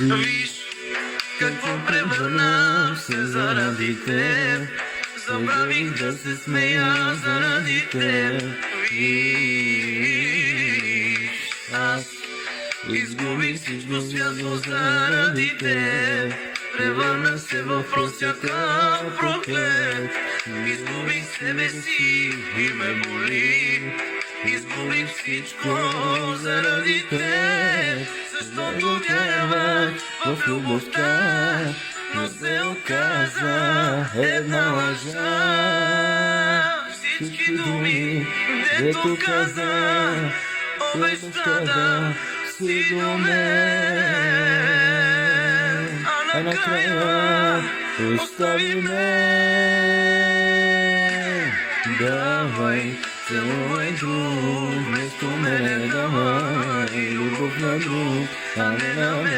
Виж какво превърнах се заради теб. Забравих да се смея заради теб. Виж, аз изгубих всичко святло заради теб. Превърнах се в просяка проклет. Изгубих себе си и ме боли. Изгубих всичко заради теб. Защото вярвах в любовта, но се оказа една лъжа. Всички думи, дето каза, обеща да си до мен, а накрая остави мен. Давай, целувай друг, вместо мене давай любов на друг, а не на мен.